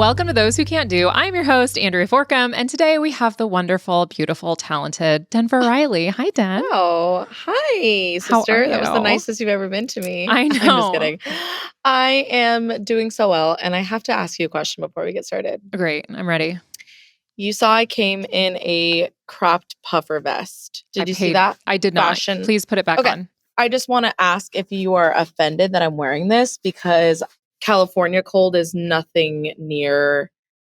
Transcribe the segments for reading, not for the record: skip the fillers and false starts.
welcome to Those Who Can't Do. I'm your host, Andrea Forkham, and today we have the wonderful, beautiful, talented Denver Riley. Hi, Den. Oh, hi, How sister. are That was the you? nicest you've ever been to me. I I'm just know. kidding. I am doing so well, and I have to ask you a question before we get started. Great. I'm ready. You saw I came in a cropped puffer vest. Did you see that? I did not. Fashion. Please put it back Okay. on. I just want to ask if you are offended that I'm wearing this because California cold is nothing near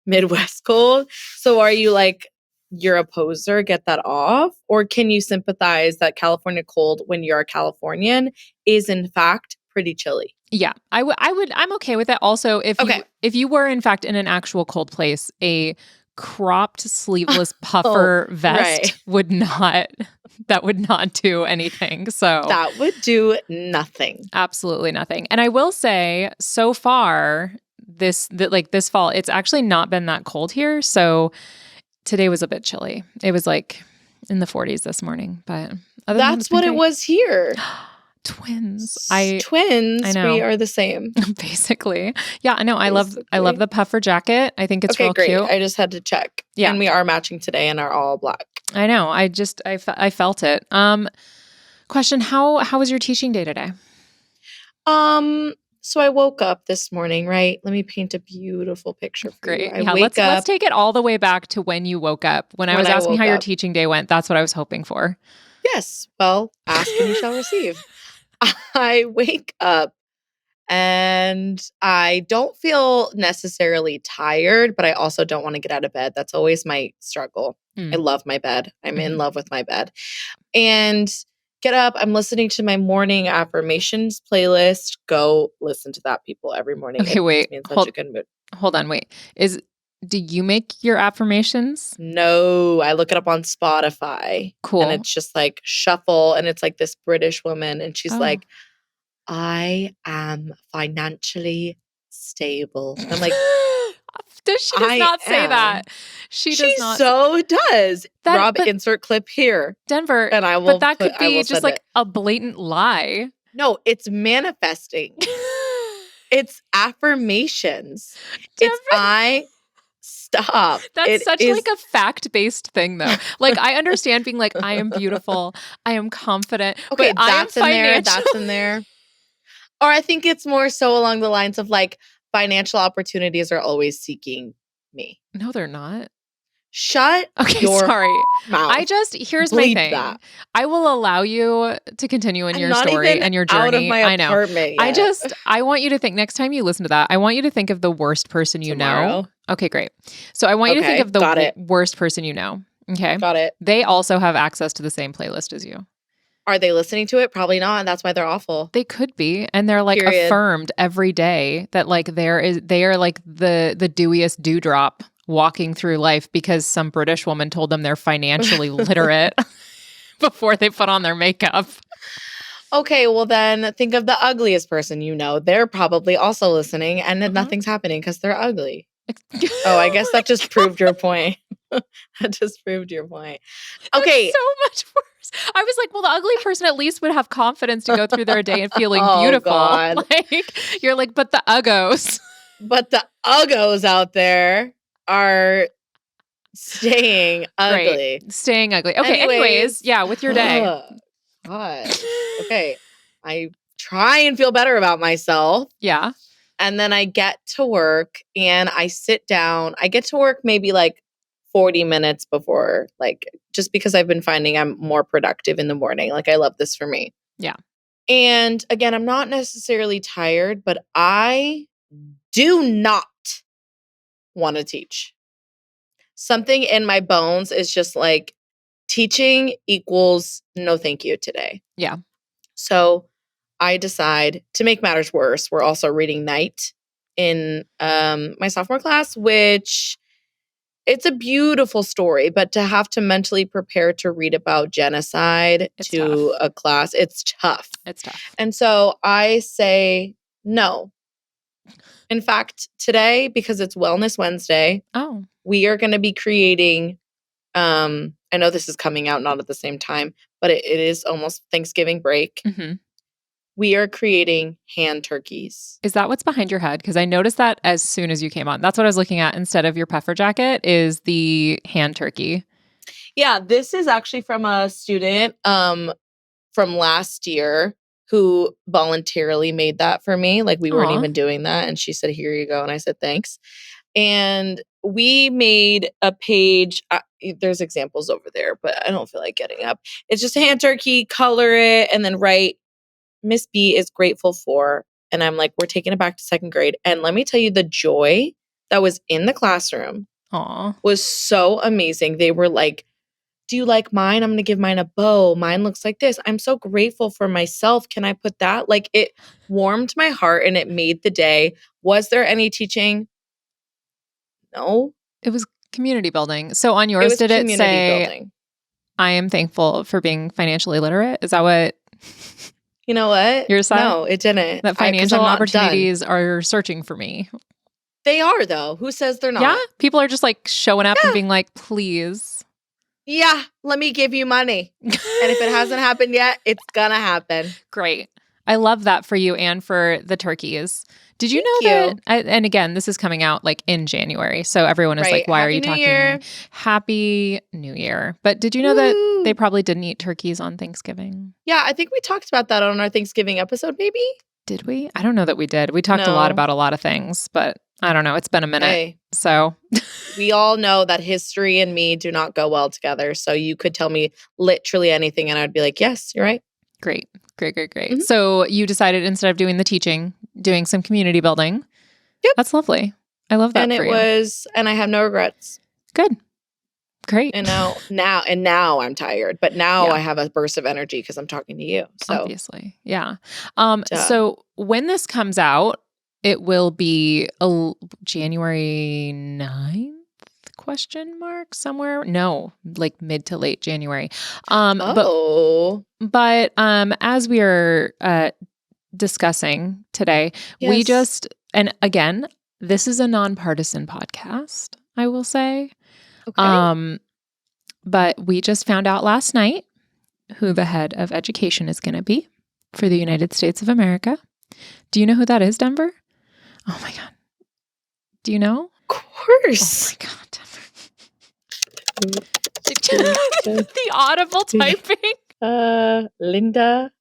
Midwest cold. So are you like, you're a poser, get that off? Or can you sympathize that California cold when you're a Californian is in fact pretty chilly? Yeah, I would. I'm okay with that. Also, if you were in fact in an actual cold place, a cropped sleeveless puffer vest would not do anything. So that would do nothing. Absolutely nothing. And I will say, so far this fall, it's actually not been that cold here. So today was a bit chilly. It was like in the 40s this morning, but that's what it was here. Twins. Twins. I know. We are the same. Basically. Yeah, I know. I love the puffer jacket. I think it's real great. cute. I just had to check. Yeah. And we are matching today and are all black. I know. I felt it. Question, how was your teaching day today? So I woke up this morning, right? Let me paint a beautiful picture for you. Let's take it all the way back to when you woke up. When I was asking how your teaching day went, that's what I was hoping for. Yes. Well, ask and you shall receive. I wake up and I don't feel necessarily tired, but I also don't want to get out of bed. That's always my struggle. I love my bed. I'm in love with my bed. And get up. I'm listening to my morning affirmations playlist. Go listen to that, people, every morning. Okay, wait. It puts me in such a good mood. Hold on, wait. Do you make your affirmations? No, I look it up on Spotify. Cool. And it's just like shuffle. And it's like this British woman. And she's like, I am financially stable. And I'm like, she does not say that. She does not. So does. Rob, insert clip here. Denver. And I will. But that could be just like a blatant lie. No, it's manifesting. It's affirmations. Denver. Stop. That's like a fact-based thing, though. Like, I understand being like, I am beautiful, I am confident. Okay, but that's in there. That's in there. Or I think it's more so along the lines of like, financial opportunities are always seeking me. No, they're not. Shut your mouth. Here's my thing. That. I will allow you to continue in your story and your journey. Out of my apartment yet. I want you to think next time you listen to that, I want you to think of the worst person you know. Okay, great. So I want you to think of the worst person you know. Okay. Got it. They also have access to the same playlist as you. Are they listening to it? Probably not. That's why they're awful. They could be. And they're like affirmed every day that like they are like the dewiest dewdrop walking through life because some British woman told them they're financially literate before they put on their makeup. Okay, well then think of the ugliest person you know. They're probably also listening and nothing's happening because they're ugly. Oh, I guess that just proved your point. That just proved your point. Okay. That's so much worse. I was like, well, the ugly person at least would have confidence to go through their day and feeling beautiful. God. Like, you're like, but the uggos. But the uggos out there are staying ugly. Right. Staying ugly. Okay, anyways, yeah, with your day. God. Okay. I try and feel better about myself. Yeah. And then I get to work and I sit down. I get to work maybe like 40 minutes before, like, just because I've been finding I'm more productive in the morning. Like, I love this for me. Yeah. And again, I'm not necessarily tired, but I do not want to teach. Something in my bones is just like, teaching equals no thank you today. Yeah. So I decide, to make matters worse, we're also reading Night in my sophomore class, which it's a beautiful story, but to have to mentally prepare to read about genocide a class, it's tough. It's tough. And so I say no. In fact, today, because it's Wellness Wednesday, we are going to be creating, I know this is coming out not at the same time, but it is almost Thanksgiving break. Mm-hmm. We are creating hand turkeys. Is that what's behind your head? Because I noticed that as soon as you came on. That's what I was looking at instead of your puffer jacket is the hand turkey. Yeah, this is actually from a student from last year who voluntarily made that for me. Like we weren't even doing that. And she said, here you go. And I said, thanks. And we made a page. There's examples over there, but I don't feel like getting up. It's just a hand turkey, color it, and then write Miss B is grateful for. And I'm like, we're taking it back to second grade. And let me tell you, the joy that was in the classroom was so amazing. They were like, do you like mine? I'm going to give mine a bow. Mine looks like this. I'm so grateful for myself. Can I put that? Like it warmed my heart and it made the day. Was there any teaching? No. It was community building. So on yours, did it say, building. I am thankful for being financially literate? Is that what? You know what? Yours said? No, it didn't. That financial opportunities are searching for me. They are though. Who says they're not? Yeah. People are just like showing up and being like, please. Yeah, let me give you money. And if it hasn't happened yet, it's gonna happen. Great. I love that for you and for the turkeys. Did you know that? And again, this is coming out like in January. So everyone is like, why are you talking? Happy New Year. But did you know that they probably didn't eat turkeys on Thanksgiving? Yeah, I think we talked about that on our Thanksgiving episode, maybe. Did we? I don't know that we did. We talked a lot about a lot of things, but I don't know. It's been a minute. Hey, so we all know that history and me do not go well together. So you could tell me literally anything and I'd be like, yes, you're right. Great. Mm-hmm. So you decided instead of doing the teaching, doing some community building. Yep. That's lovely. I love that. And I have no regrets. Good. Great. And now I'm tired, but now I have a burst of energy because I'm talking to you. So obviously. Yeah. So when this comes out, it will be January 9th? Question mark somewhere? No, like mid to late January. But as we are discussing today, we just, and again, this is a nonpartisan podcast, I will say. Okay. But we just found out last night who the head of education is going to be for the United States of America. Do you know who that is, Denver? Oh my God. Do you know? Of course. Oh my God, Denver. The audible typing. Linda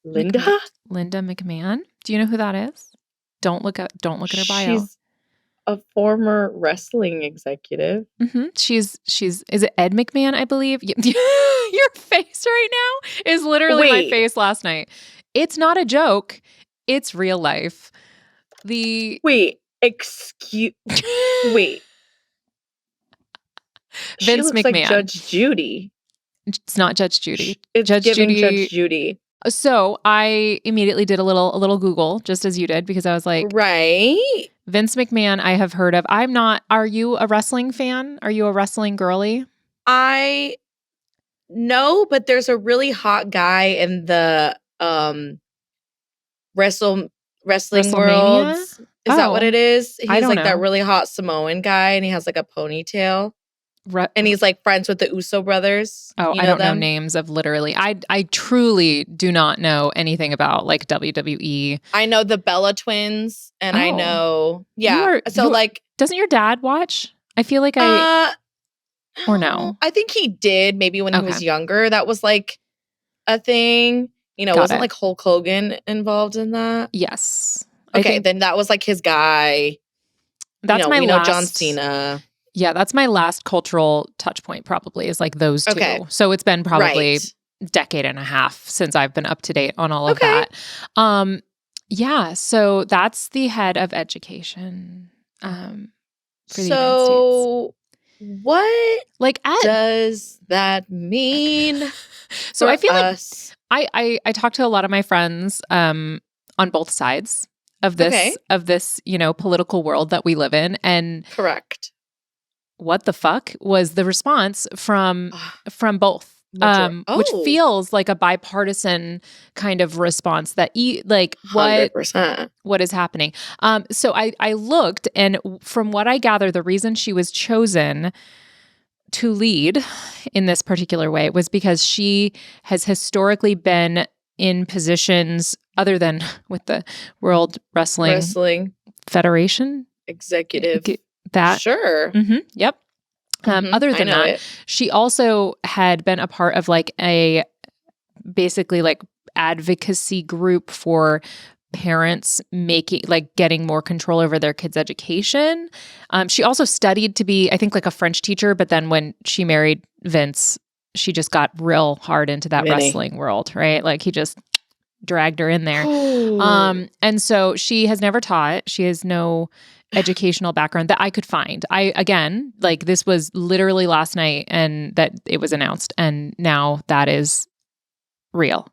McMahon. Do you know who that is? Don't look at her bio. She's a former wrestling executive. Mm-hmm. She's is it Ed McMahon, I believe? Your face right now is literally my face last night. It's not a joke. It's real life. Wait. She looks McMahon. like Judge Judy. It's not Judge Judy. It's Judge Judy. So I immediately did a little Google, just as you did, because I was like, right. Vince McMahon, I have heard of. I'm not. Are you a wrestling fan? Are you a wrestling girly? No, but there's a really hot guy in the wrestling world. Is that what it is? He's like that really hot Samoan guy, and he has like a ponytail. And he's like friends with the Uso brothers. Oh, I don't know names of literally. I truly do not know anything about like WWE. I know the Bella twins, and I know doesn't your dad watch? I feel like or no. I think he did maybe when he was younger. That was like a thing. Wasn't like Hulk Hogan involved in that? Yes. Okay, then that was like his guy. That's my last. John Cena. Yeah, that's my last cultural touch point probably is like those two. Okay. So it's been probably a decade and a half since I've been up to date on all of that. Yeah, so that's the head of education for the United States. What does that mean? So I feel like I talk to a lot of my friends on both sides of this, political world that we live in. And correct. What the fuck was the response from both, which feels like a bipartisan kind of response that what is happening. So I looked, and from what I gather, the reason she was chosen to lead in this particular way was because she has historically been in positions other than with the World Wrestling Federation executive. That sure. Yep. Other than that, she also had been a part of like a basically like advocacy group for parents getting more control over their kids' education. She also studied to be, I think, like a French teacher, but then when she married Vince, she just got real hard into that wrestling world, right? Like he just dragged her in there. And so she has never taught. She has no educational background that I could find. Again, like this was literally last night and that it was announced, and now that is real.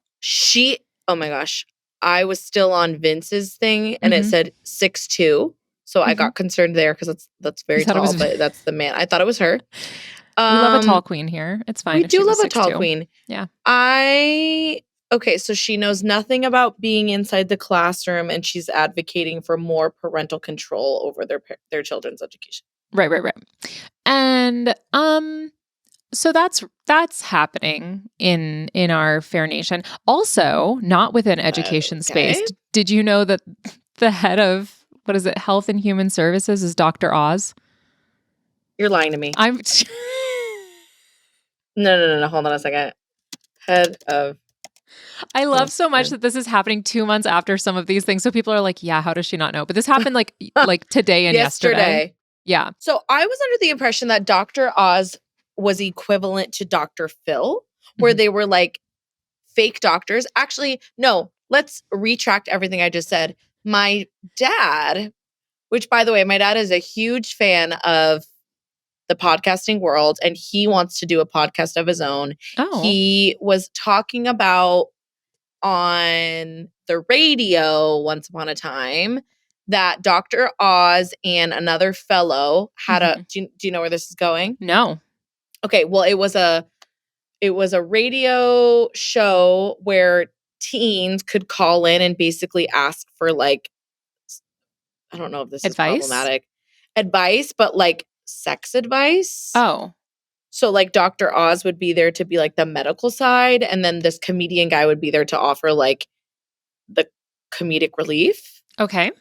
Oh my gosh. I was still on Vince's thing and it said 6'2". So I got concerned there because that's very tall, but that's the man. I thought it was her. We love a tall queen here. It's fine. We do love a tall queen. Yeah. Okay, so she knows nothing about being inside the classroom and she's advocating for more parental control over their children's education. Right. And so that's happening in our fair nation. Also, not within education space. Did you know that the head of, what is it, Health and Human Services is Dr. Oz? You're lying to me. No. Hold on a second. Head of. I love so much that this is happening 2 months after some of these things. So people are like, yeah, how does she not know? But this happened like today and yesterday. Yeah. So I was under the impression that Dr. Oz was equivalent to Dr. Phil, where they were like fake doctors. Actually, no, let's retract everything I just said. My dad, which by the way, my dad is a huge fan of the podcasting world and he wants to do a podcast of his own. Oh. He was talking about on the radio once upon a time that Dr. Oz and another fellow had do you know where this is going? No. Okay, well it was a radio show where teens could call in and basically ask for like, I don't know if this is problematic advice, but like sex advice. Oh. So like Dr. Oz would be there to be like the medical side, and then this comedian guy would be there to offer like the comedic relief. Okay.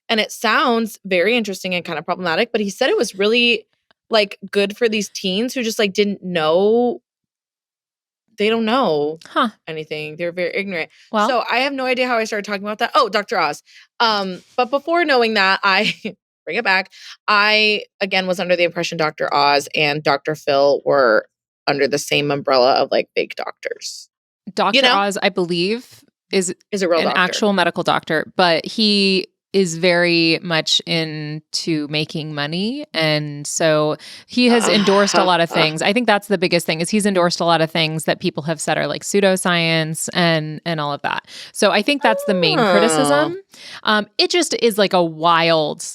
And it sounds very interesting and kind of problematic, but he said it was really like good for these teens who just like didn't know. They don't know anything. They're very ignorant. Well, so I have no idea how I started talking about that. Oh, Dr. Oz. But before knowing that, I bring it back. I, again, was under the impression Dr. Oz and Dr. Phil were under the same umbrella of like fake doctors. Dr. Oz, I believe, is a real doctor. Actual medical doctor, but he is very much into making money. And so he has endorsed a lot of things. I think that's the biggest thing is he's endorsed a lot of things that people have said are like pseudoscience and all of that. So I think that's the main criticism. It just is like a wild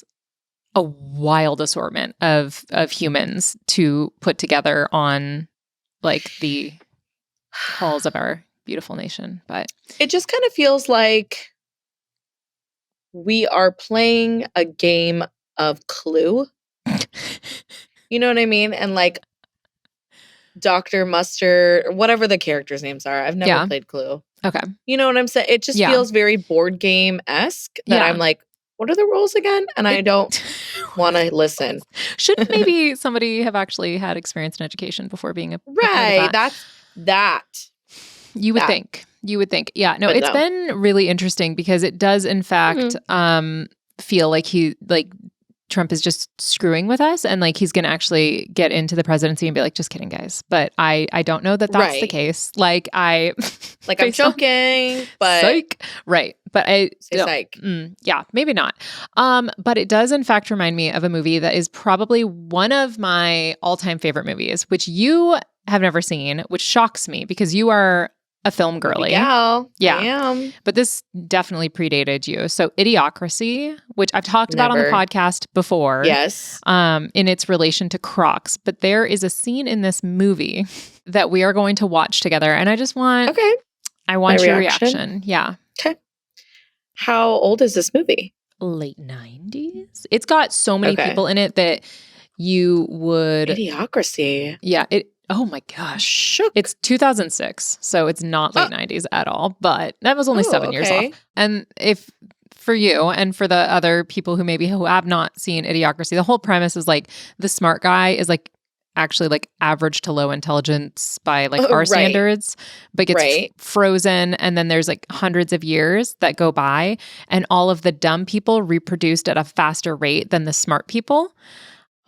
assortment of humans to put together on like the halls of our beautiful nation. But it just kind of feels like we are playing a game of Clue. You know what I mean? And like Dr. Mustard, whatever the characters' names are. I've never played Clue. Okay. You know what I'm saying? It just feels very board game-esque that I'm like, what are the rules again? And I don't want to listen. Shouldn't maybe somebody have actually had experience in education before being a right? That's that. You would think. You would think. Yeah. No, it's been really interesting because it does, in fact, feel like Trump is just screwing with us and like he's going to actually get into the presidency and be like, just kidding, guys. But I don't know that that's the case. Like I'm joking, but psych. Right. But I say psych. Yeah, maybe not. But it does in fact remind me of a movie that is probably one of my all-time favorite movies, which you have never seen, which shocks me because you are a film girly. Yeah, I am. But this definitely predated you. So Idiocracy, which I've talked about on the podcast before. Yes. In its relation to Crocs. But there is a scene in this movie that we are going to watch together. And I just want I want your reaction. Yeah. Okay. How old is this movie? Late 90s. It's got so many people in it that you would Idiocracy. Yeah, Oh my gosh. Shook. It's 2006, so it's not late 90s at all, but that was only 7 years off. And if for you and for the other people who have not seen Idiocracy, the whole premise is like the smart guy is like actually like average to low intelligence by like our standards, but gets frozen. And then there's like hundreds of years that go by and all of the dumb people reproduced at a faster rate than the smart people.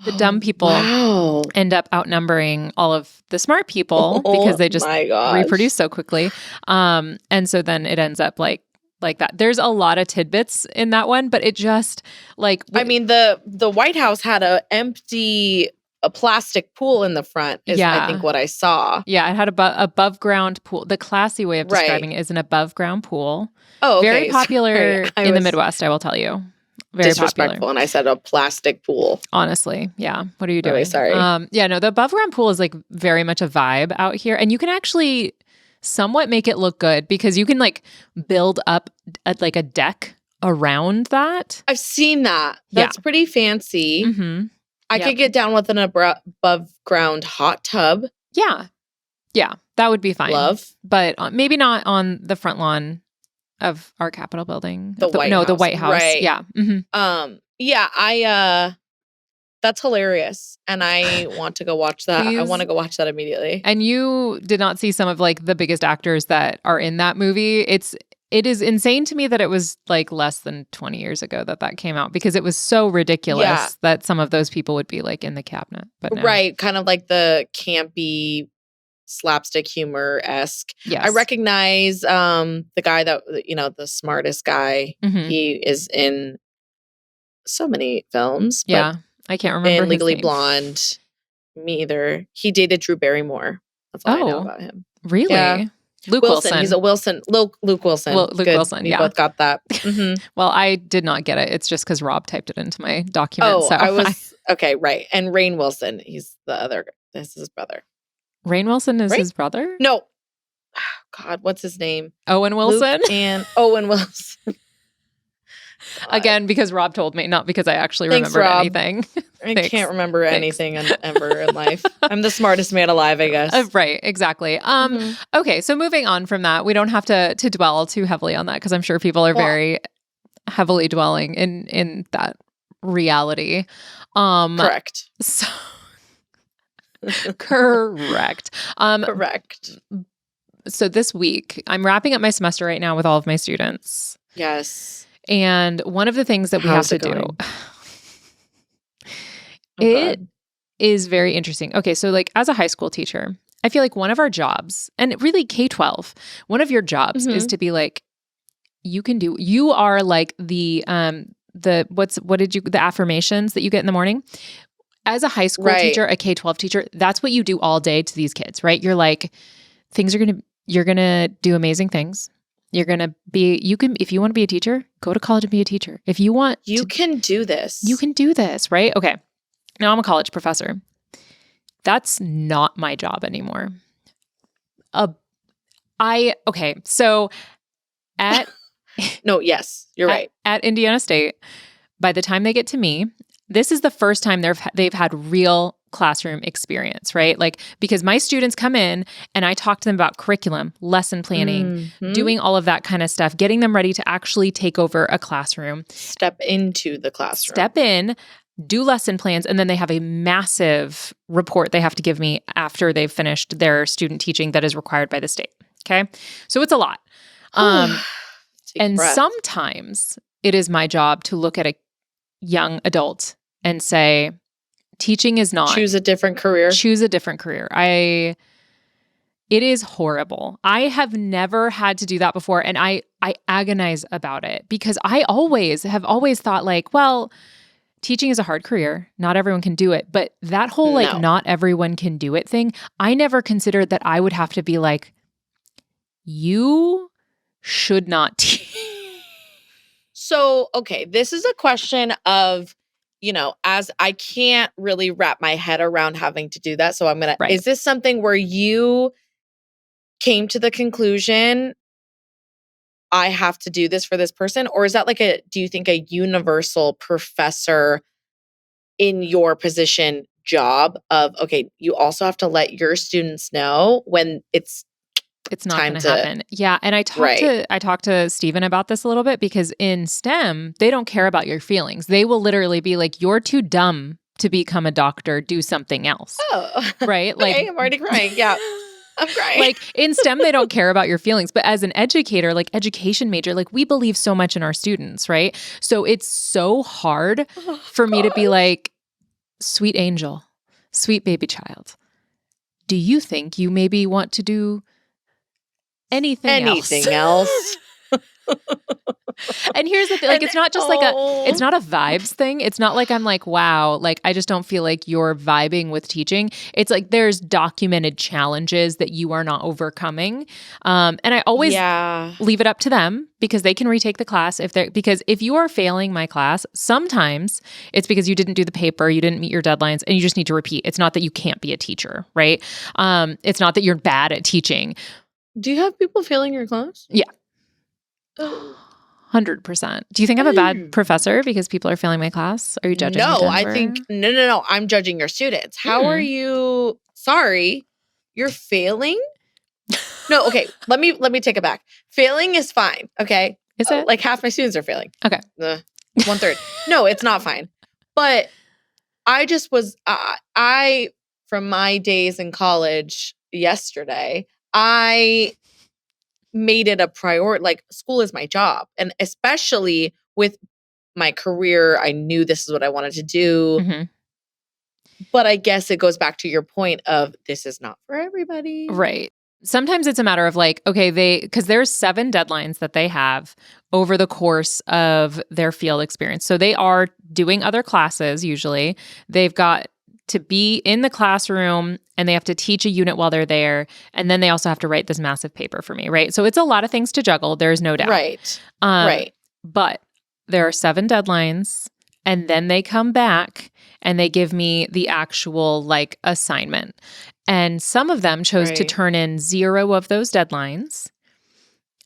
The dumb people end up outnumbering all of the smart people because they just reproduce so quickly. And so then it ends up like that. There's a lot of tidbits in that one, but it just like I mean, the White House had a plastic pool in the front is I think what I saw. Yeah, it had above ground pool. The classy way of describing it is an above ground pool. Oh, okay. Very popular in the Midwest, I will tell you. Very disrespectful, popular. And I said a plastic pool. Honestly, yeah. What are you doing? Really sorry. Yeah, no, the above ground pool is like very much a vibe out here, and you can actually somewhat make it look good because you can like build up like a deck around that. I've seen that. That's pretty fancy. Mm-hmm. I could get down with an above ground hot tub. Yeah, that would be fine. Love, but maybe not on the front lawn of our Capitol building. The White House. The White House. Right. Yeah. Mm-hmm. That's hilarious. And I want to go watch that. Please. I want to go watch that immediately. And you did not see some of like the biggest actors that are in that movie. It is insane to me that it was like less than 20 years ago that came out because it was so ridiculous that some of those people would be like in the cabinet. But no. Right. Kind of like the campy slapstick humor-esque. Yes. I recognize the guy that, the smartest guy. Mm-hmm. He is in so many films. Yeah. I can't remember and Legally his name. Blonde. Me either. He dated Drew Barrymore. That's all I know about him. Really? Yeah. Luke Wilson. He's a Wilson. Luke Wilson. Luke Wilson, We both got that. Mm-hmm. Well, I did not get it. It's just because Rob typed it into my document. Oh, so okay, right. And Rainn Wilson. He's the other. This is his brother. Rainn Wilson is his brother? No. God, what's his name? Owen Wilson? Luke and Owen Wilson. Again, because Rob told me, not because I actually remembered anything. I can't remember anything ever in life. I'm the smartest man alive, I guess. Right, exactly. Okay, so moving on from that, we don't have to dwell too heavily on that because I'm sure people are very heavily dwelling in that reality. Correct. So correct. Correct. So this week, I'm wrapping up my semester right now with all of my students. Yes. And one of the things that we have to do, it is very interesting. Okay, so like as a high school teacher, I feel like one of our jobs, and really K-12, one of your jobs is to be like, you are like the affirmations that you get in the morning. As a high school teacher, a K-12 teacher, that's what you do all day to these kids, right? You're like, you're going to do amazing things. You're going to be, if you want to be a teacher, go to college and be a teacher. If you want You can do this. You can do this, right? Okay. Now I'm a college professor. That's not my job anymore. So at No, yes, you're right. At Indiana State, by the time they get to me, this is the first time they've had real classroom experience, right? Like, because my students come in and I talk to them about curriculum, lesson planning, doing all of that kind of stuff, getting them ready to actually take over a classroom. Step into the classroom. Step in, do lesson plans, and then they have a massive report they have to give me after they've finished their student teaching that is required by the state. Okay? So it's a lot. And sometimes it is my job to look at a young adult and say, teaching is not. Choose a different career. Choose a different career. It is horrible. I have never had to do that before. And I agonize about it because I have always thought like, well, teaching is a hard career. Not everyone can do it. But that whole like not everyone can do it thing, I never considered that I would have to be like, you should not teach. So, okay, this is a question of, as I can't really wrap my head around having to do that. So I'm going to, is this something where you came to the conclusion, I have to do this for this person? Or is that like do you think a universal professor in your position job of, okay, you also have to let your students know when it's not time going to to happen. Yeah. And I talked to Steven about this a little bit, because in STEM, they don't care about your feelings. They will literally be like, you're too dumb to become a doctor, do something else. Oh, right? Like, okay, I'm already crying. Yeah. I'm crying. Like in STEM, they don't care about your feelings. But as an educator, like education major, like we believe so much in our students, right? So it's so hard for me to be like, sweet angel, sweet baby child, do you think you maybe want to do anything else? And here's the thing, like, it's not just it's not a vibes thing. It's not like I'm like, wow, like, I just don't feel like you're vibing with teaching. It's like, there's documented challenges that you are not overcoming. And I always leave it up to them, because they can retake the class because if you are failing my class, sometimes it's because you didn't do the paper, you didn't meet your deadlines, and you just need to repeat. It's not that you can't be a teacher, right? It's not that you're bad at teaching. Do you have people failing your class? Yeah. 100%. Do you think I'm a bad professor because people are failing my class? Are you judging me, Jennifer? I think no. I'm judging your students. How are you? Sorry, you're failing? No, okay. Let me take it back. Failing is fine. Okay, is it? Like half my students are failing. Okay, 1/3. No, it's not fine. But I just was I from my days in college yesterday, I made it a priority. Like, school is my job. And especially with my career, I knew this is what I wanted to do. Mm-hmm. But I guess it goes back to your point of, this is not for everybody. Right. Sometimes it's a matter of like, okay, because there's 7 deadlines that they have over the course of their field experience. So they are doing other classes usually. They've got to be in the classroom, and they have to teach a unit while they're there. And then they also have to write this massive paper for me, right? So it's a lot of things to juggle. There's no doubt. Right. Right. But there are 7 deadlines, and then they come back and they give me the actual like assignment. And some of them chose to turn in 0 of those deadlines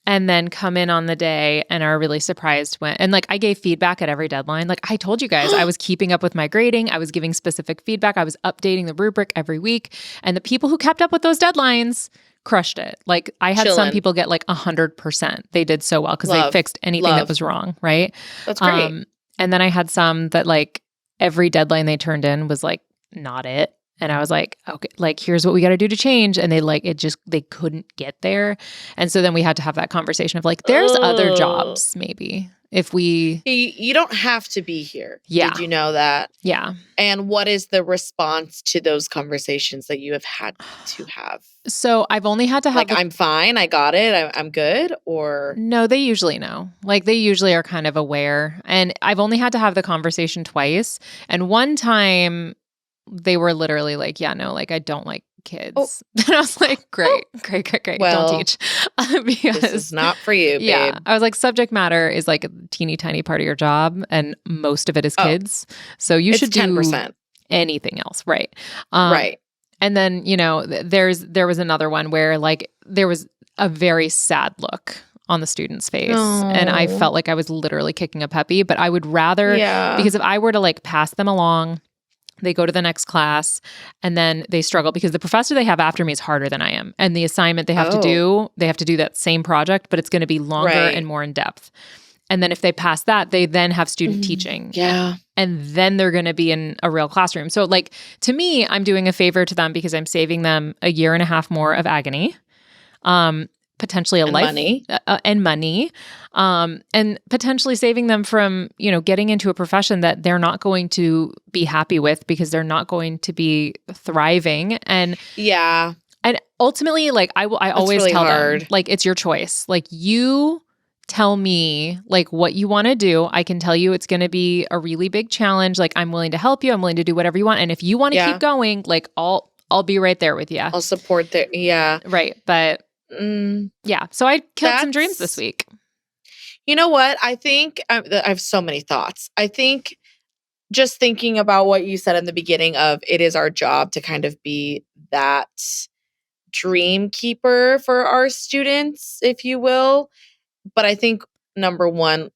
and then come in on the day and are really surprised and like I gave feedback at every deadline. Like I told you guys, I was keeping up with my grading. I was giving specific feedback. I was updating the rubric every week. And the people who kept up with those deadlines crushed it. Like I had some people get like 100%. They did so well because they fixed anything that was wrong. Right. That's great. And then I had some that like every deadline they turned in was like not it. And I was like, okay, like, here's what we got to do to change. And they like, they couldn't get there. And so then we had to have that conversation of like, there's other jobs maybe if we. You don't have to be here. Yeah. Did you know that? Yeah. And what is the response to those conversations that you have had to have? So I've only had to have. Like, I'm fine. I got it. I'm good. Or. No, they usually know. Like they usually are kind of aware. And I've only had to have the conversation twice. And one time, they were literally like, yeah, no, like I don't like kids. Oh. And I was like, great. Well, don't teach. Because this is not for you, babe. Yeah. I was like, subject matter is like a teeny tiny part of your job, and most of it is kids. So you should do 10%. Anything else. Right. Right. And then, you know, there was another one where like there was a very sad look on the student's face. And I felt like I was literally kicking a puppy, but I would rather, because if I were to like pass them along, they go to the next class and then they struggle because the professor they have after me is harder than I am. And the assignment they have to do that same project, but it's going to be longer and more in depth. And then if they pass that, they then have student teaching. Yeah. And then they're going to be in a real classroom. So like, to me, I'm doing a favor to them because I'm saving them a year and a half more of agony. Potentially money. And money, and potentially saving them from, you know, getting into a profession that they're not going to be happy with because they're not going to be thriving. And and ultimately, like I always really tell them, like, it's your choice. Like you tell me like what you want to do. I can tell you it's going to be a really big challenge. Like I'm willing to help you. I'm willing to do whatever you want. And if you want to keep going, like I'll be right there with you. I'll support that. Yeah. Right. But yeah. So I killed some dreams this week. You know what? I think I have so many thoughts. I think just thinking about what you said in the beginning of it is our job to kind of be that dream keeper for our students, if you will. But I think number one,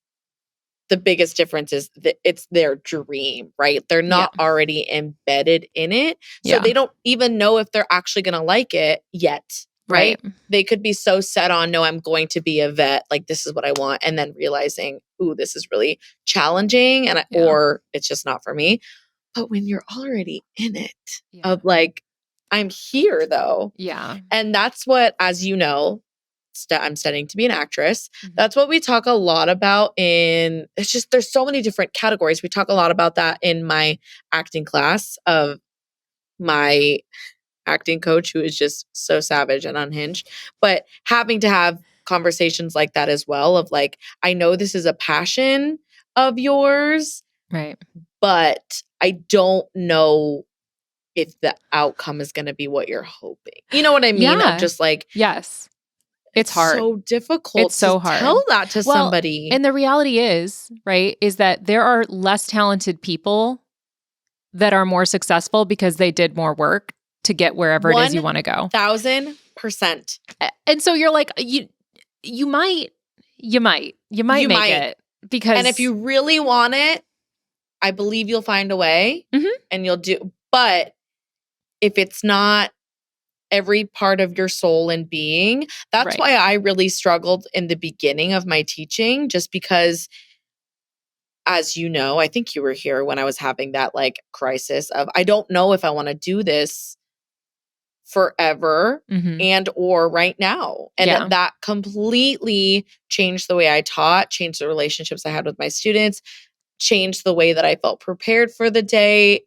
the biggest difference is that it's their dream, right? They're not already embedded in it. So they don't even know if they're actually going to like it yet, right? They could be so set on, no, I'm going to be a vet. Like, this is what I want. And then realizing, ooh, this is really challenging or it's just not for me. But when you're already in it of like, I'm here though. Yeah. And that's what, as you know, I'm studying to be an actress. That's what we talk a lot about it's just, there's so many different categories. We talk a lot about that in my acting class of my acting coach, who is just so savage and unhinged, but having to have conversations like that as well of like, I know this is a passion of yours, right? But I don't know if the outcome is going to be what you're hoping. You know what I mean? Yeah. Of just like, yes. It's hard. So difficult it's so to hard. tell that to somebody. And the reality is, right, is that there are less talented people that are more successful because they did more work to get wherever it is you want to go. 1,000%. And so you're like, you might make it because. And if you really want it, I believe you'll find a way and you'll do. But if it's not every part of your soul and being, that's why I really struggled in the beginning of my teaching, just because, as you know, I think you were here when I was having that like crisis of, I don't know if I want to do this forever and or right now. And that completely changed the way I taught, changed the relationships I had with my students, changed the way that I felt prepared for the day.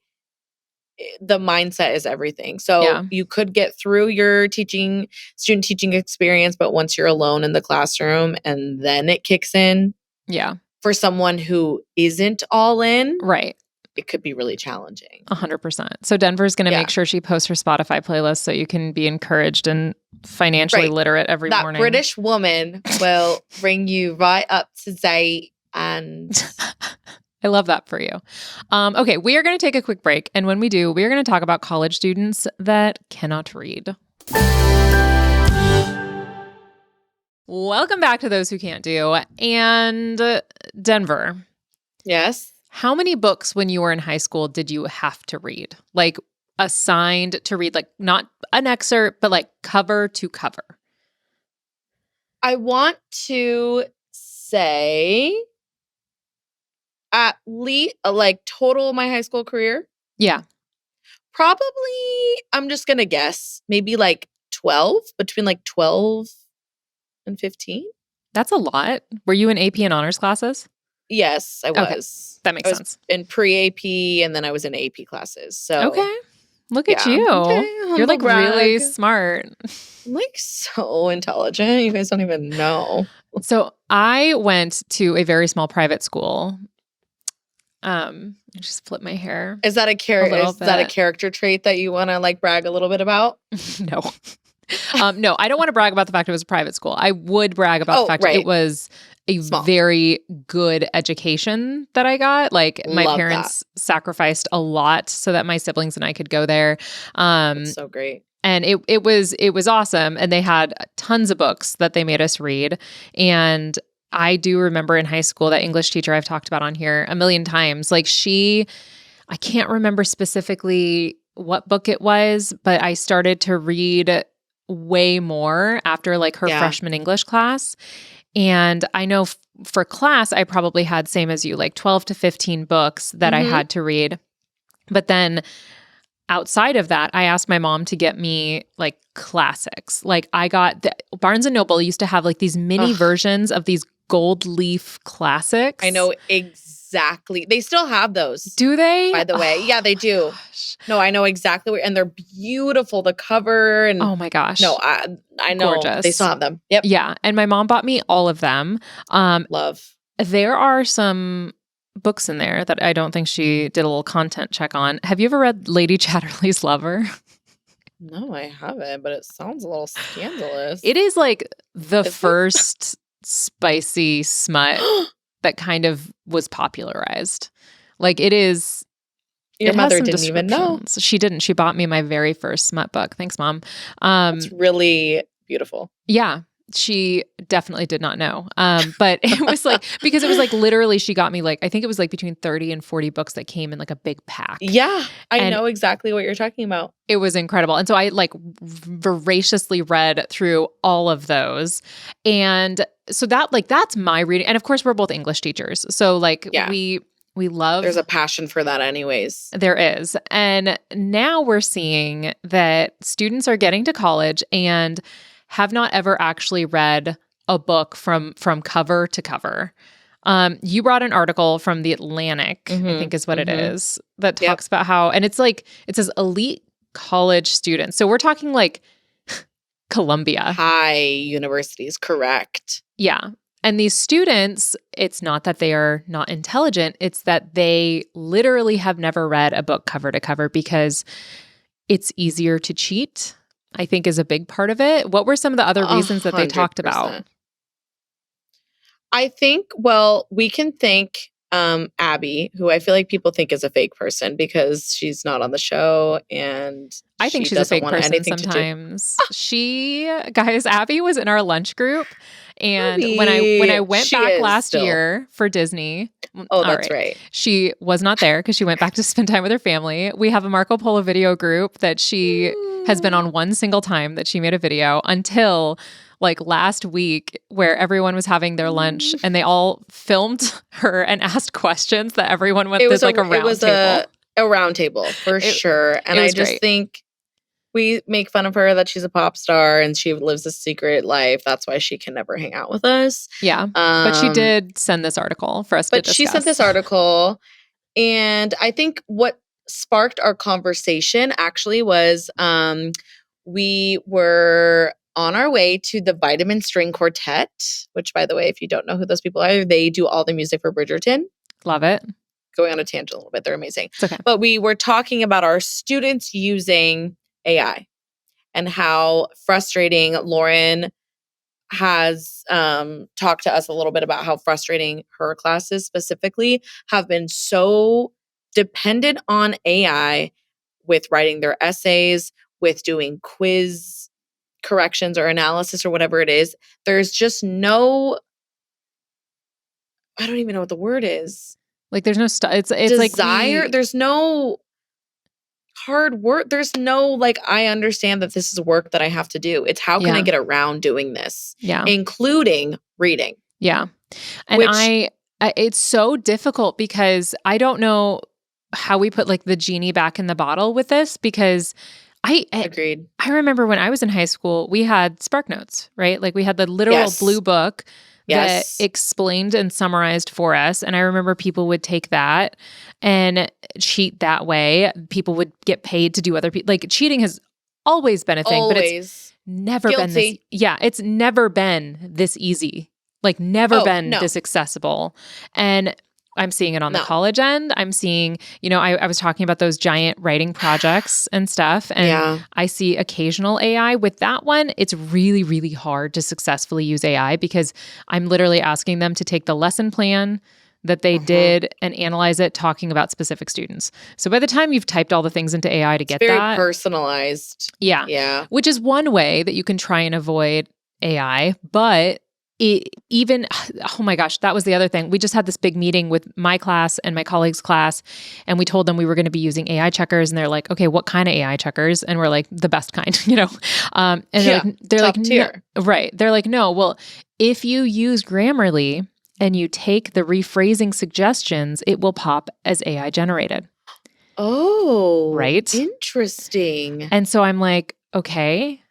The mindset is everything. So you could get through your student teaching experience, but once you're alone in the classroom and then it kicks in. Yeah. For someone who isn't all in. Right. It could be really challenging. 100%. So Denver's going to make sure she posts her Spotify playlist so you can be encouraged and financially literate every morning. That British woman will bring you right up to date and... I love that for you. Okay, we are going to take a quick break. And when we do, we are going to talk about college students that cannot read. Welcome back to Those Who Can't Do. And Denver. Yes. How many books when you were in high school did you have to read? Like assigned to read, like not an excerpt, but like cover to cover. I want to say... at least like total my high school career. Yeah. Probably, I'm just going to guess, maybe like 12, between like 12 and 15. That's a lot. Were you in AP and honors classes? Yes, I was. Okay. That makes sense. In pre-AP and then I was in AP classes. So okay. Look at you. Okay, you're like really smart. I'm like so intelligent. You guys don't even know. So I went to a very small private school. I just flip my hair. Is that a character trait that you want to like brag a little bit about? No. No, I don't want to brag about the fact it was a private school. I would brag about the fact it was a very good education that I got. Like my parents sacrificed a lot so that my siblings and I could go there. That's so great. And it was awesome. And they had tons of books that they made us read. And I do remember in high school that English teacher I've talked about on here a million times. Like I can't remember specifically what book it was, but I started to read way more after like her freshman English class. And I know for class, I probably had, same as you, like 12 to 15 books that I had to read. But then outside of that, I asked my mom to get me like classics. Like I got Barnes and Noble used to have like these mini versions of these gold leaf classics. I know exactly. They still have those. Do they? By the way. Yeah, they do. Gosh. No, I know exactly where, and they're beautiful. The cover and oh my gosh. No, I know. Gorgeous. They still have them. Yep. Yeah. And my mom bought me all of them. Love. There are some books in there that I don't think she did a little content check on. Have you ever read Lady Chatterley's Lover? No, I haven't, but it sounds a little scandalous. It is like the first spicy smut that kind of was popularized. Like it is. Your mother didn't even know. She didn't. She bought me my very first smut book. Thanks, Mom. It's really beautiful. Yeah. She definitely did not know. But it was like, because it was like literally she got me like, I think it was like between 30 and 40 books that came in like a big pack. Yeah, I And know exactly what you're talking about. it was incredible. And so I like voraciously read through all of those. And so that like, that's my reading. And of course we're both English teachers. So like we love. There's a passion for that anyways. There is. And now we're seeing that students are getting to college and have not ever actually read a book from cover to cover. You brought an article from The Atlantic, I think is what it is, that talks about how, and it's like, it says elite college students. So we're talking like Columbia. High universities, correct. Yeah. And these students, it's not that they are not intelligent, it's that they literally have never read a book cover to cover because it's easier to cheat, I think is a big part of it. What were some of the other reasons that they talked about? I think, well, we can thank Abby, who I feel like people think is a fake person because she's not on the show, and I think she's a fake person sometimes. Abby was in our lunch group, and Abby, when I went back last year for Disney, that's right. She was not there because she went back to spend time with her family. We have a Marco Polo video group that she has been on one single time that she made a video until like last week, where everyone was having their lunch and they all filmed her and asked questions that everyone went. There's like a round table. A round table for sure. And I just think we make fun of her that she's a pop star and she lives a secret life. That's why she can never hang out with us. Yeah. But she did send this article for us to discuss. But she sent this article. And I think what sparked our conversation actually was we were on our way to the Vitamin String Quartet, which, by the way, if you don't know who those people are, they do all the music for Bridgerton. Love it. Going on a tangent a little bit. They're amazing. It's okay. But we were talking about our students using AI and how frustrating. Lauren has talked to us a little bit about how frustrating her classes specifically have been so dependent on AI with writing their essays, with doing quiz corrections or analysis or whatever it is. There's just no, I don't even know what the word is. Like there's no it's desire. like there's no hard work. There's no like, I understand that this is work that I have to do. It's how can I get around doing this? Yeah. Including reading. Yeah. And it's so difficult because I don't know how we put like the genie back in the bottle with this, because agreed. I remember when I was in high school, we had Spark Notes, right? Like we had the literal blue book that explained and summarized for us. And I remember people would take that and cheat that way. People would get paid to do other people. Like cheating has always been a thing, but it's never been this. Yeah, it's never been this easy. Like never been this accessible. And I'm seeing it on the college end. I'm seeing, I was talking about those giant writing projects and stuff. And I see occasional AI. With that one, it's really, really hard to successfully use AI because I'm literally asking them to take the lesson plan that they did and analyze it, talking about specific students. So by the time you've typed all the things into AI to get that. Very personalized. Yeah. Yeah. Which is one way that you can try and avoid AI. But oh my gosh, that was the other thing. We just had this big meeting with my class and my colleagues' class, and we told them we were going to be using AI checkers, and they're like, okay, what kind of AI checkers? And we're like, the best kind, and they're like, tier. No, right. They're like, no, well, if you use Grammarly and you take the rephrasing suggestions, it will pop as AI generated. Oh, right. Interesting. And so I'm like, okay,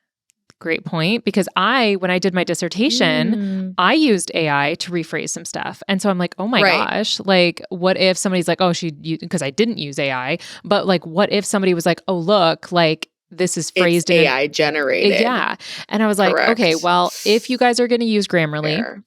great point. Because when I did my dissertation, I used AI to rephrase some stuff. And so I'm like, oh my gosh, like what if somebody's like, because I didn't use AI, but like, what if somebody was like, oh, look, like this is phrased in AI generated. Yeah. And I was like, okay, well, if you guys are going to use Grammarly,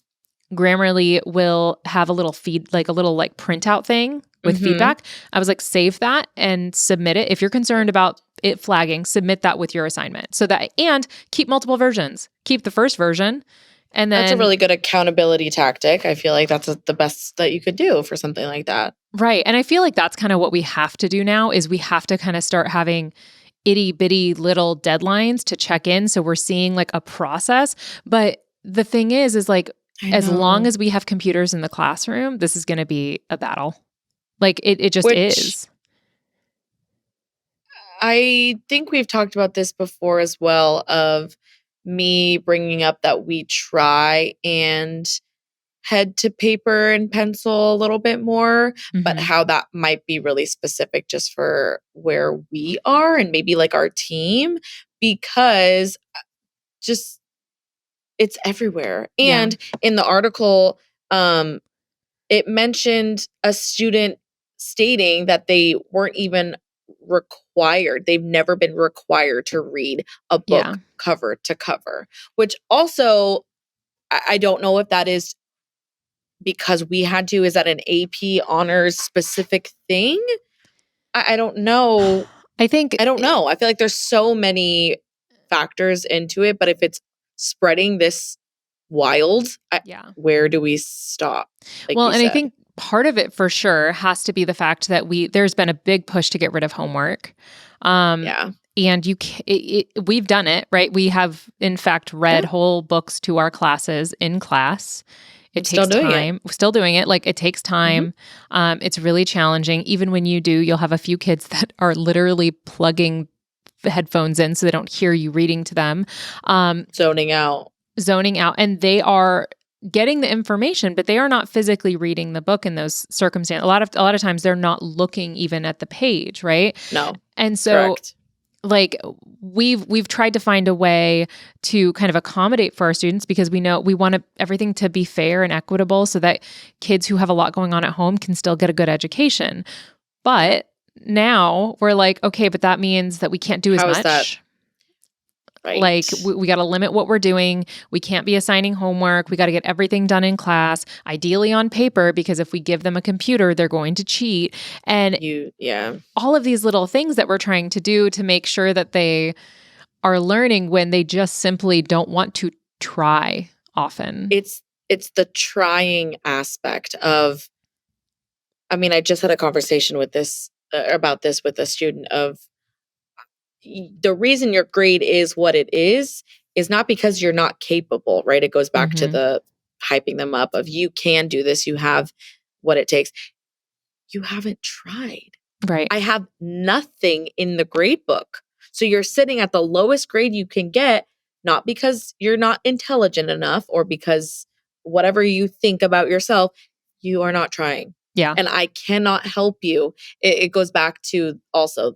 Grammarly will have a little printout thing with feedback. I was like, save that and submit it. If you're concerned about it flagging, submit that with your assignment. And keep multiple versions. Keep the first version. And then that's a really good accountability tactic. I feel like that's the best that you could do for something like that. Right. And I feel like that's kind of what we have to do now is we have to kind of start having itty bitty little deadlines to check in. So we're seeing like a process, but the thing is like, I as long know. as we have computers in the classroom, this is going to be a battle. Like it just Which is. I think we've talked about this before as well, of me bringing up that we try and head to paper and pencil a little bit more, but how that might be really specific just for where we are and maybe like our team, because just it's everywhere. And in the article, it mentioned a student stating that they weren't even required. They've never been required to read a book cover to cover, which also, I don't know if that is because we had to. Is that an AP honors specific thing? I don't know. I think I don't know. I feel like there's so many factors into it, but if it's spreading this wild, where do we stop? Like well, you and said. I think part of it for sure has to be the fact that there's been a big push to get rid of homework. And we've done it, right? We have in fact read whole books to our classes in class. It takes time. We're still doing it. Like it takes time. It's really challenging. Even when you do, you'll have a few kids that are literally plugging headphones in so they don't hear you reading to them. Zoning out. And they are getting the information, but they are not physically reading the book in those circumstances. A lot of times they're not looking even at the page, right? No. And so like we've tried to find a way to kind of accommodate for our students, because we know we want everything to be fair and equitable so that kids who have a lot going on at home can still get a good education. But now we're like, okay, but that means that we can't do as much. That? Right. Like we got to limit what we're doing. We can't be assigning homework. We got to get everything done in class, ideally on paper, because if we give them a computer, they're going to cheat. And all of these little things that we're trying to do to make sure that they are learning when they just simply don't want to try often. It's the trying aspect of, I mean, I just had a conversation with about this with a student of, the reason your grade is what it is not because you're not capable, right? It goes back to the hyping them up of, you can do this, you have what it takes. You haven't tried. Right. I have nothing in the grade book. So you're sitting at the lowest grade you can get, not because you're not intelligent enough or because whatever you think about yourself, you are not trying. Yeah. And I cannot help you. It goes back to also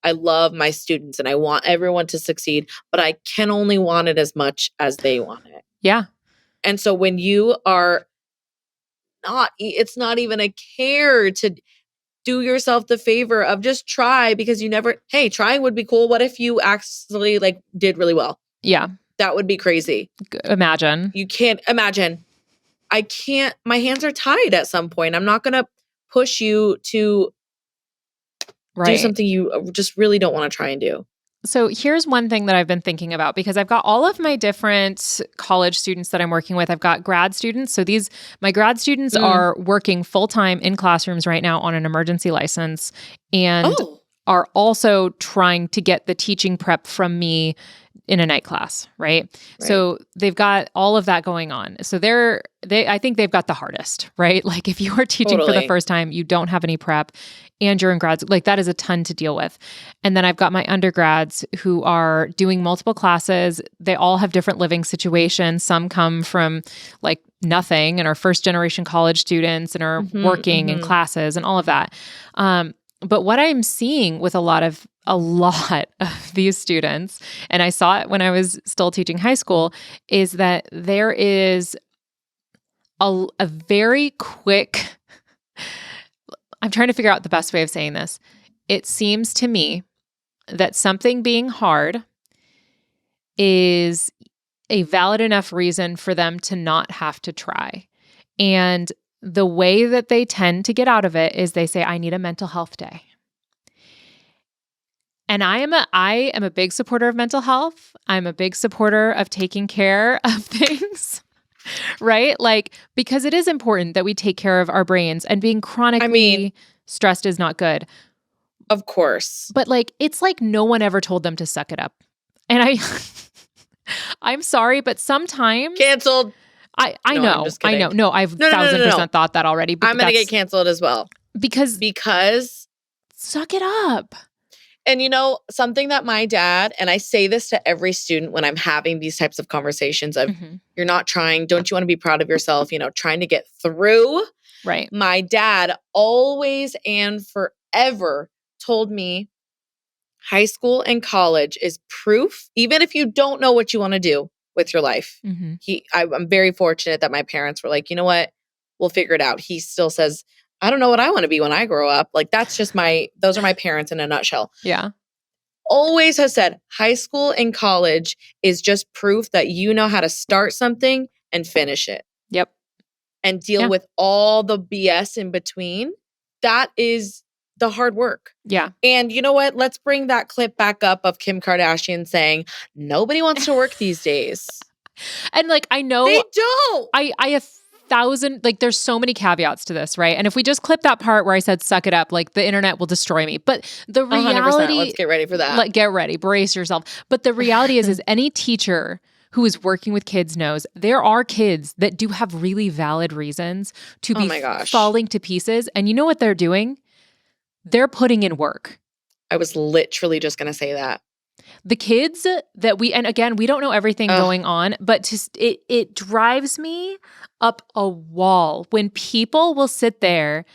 I love my students and I want everyone to succeed, but I can only want it as much as they want it. Yeah. And so when you are it's not even a care to do yourself the favor of just try, because hey, trying would be cool. What if you actually did really well? Yeah. That would be crazy. Imagine. You can't imagine. I can't, my hands are tied at some point. I'm not going to push you to do something you just really don't want to try and do. So here's one thing that I've been thinking about, because I've got all of my different college students that I'm working with. I've got grad students. So my grad students are working full-time in classrooms right now on an emergency license, and are also trying to get the teaching prep from me in a night class, right? So they've got all of that going on. So I think they've got the hardest, right? Like if you are teaching for the first time, you don't have any prep and you're in grad, like that is a ton to deal with. And then I've got my undergrads who are doing multiple classes. They all have different living situations. Some come from like nothing and are first generation college students and are working in classes and all of that. But what I'm seeing with a lot of these students, and I saw it when I was still teaching high school, is that there is a very quick, I'm trying to figure out the best way of saying this. It seems to me that something being hard is a valid enough reason for them to not have to try. And the way that they tend to get out of it is they say, I need a mental health day. And I am a big supporter of mental health. I'm a big supporter of taking care of things, right? Like, because it is important that we take care of our brains, and being chronically stressed is not good. Of course. But like, it's like no one ever told them to suck it up. And I'm sorry, but sometimes Canceled. I No, I'm know. just I kidding. know. No, I've No. 1,000% thought that already. I'm going to get canceled as well. Because suck it up. And something that my dad, and I say this to every student when I'm having these types of conversations of, you're not trying, don't you want to be proud of yourself, trying to get through. Right. My dad always and forever told me high school and college is proof, even if you don't know what you want to do with your life. I'm very fortunate that my parents were like, you know what, we'll figure it out. He still says, I don't know what I want to be when I grow up. Like, that's just those are my parents in a nutshell. Yeah. Always has said high school and college is just proof that you know how to start something and finish it. Yep. And deal with all the BS in between. That is the hard work. Yeah. And you know what? Let's bring that clip back up of Kim Kardashian saying, nobody wants to work these days. And like, I know they don't. I 1,000, like, there's so many caveats to this, right? And if we just clip that part where I said, suck it up, like, the internet will destroy me. But the reality, 100%. Let's get ready for that. Like, get ready, brace yourself. But the reality is any teacher who is working with kids knows there are kids that do have really valid reasons to be falling to pieces. And you know what they're doing? They're putting in work. I was literally just going to say that. The kids that and again, we don't know everything going on, but just it drives me up a wall when people will sit there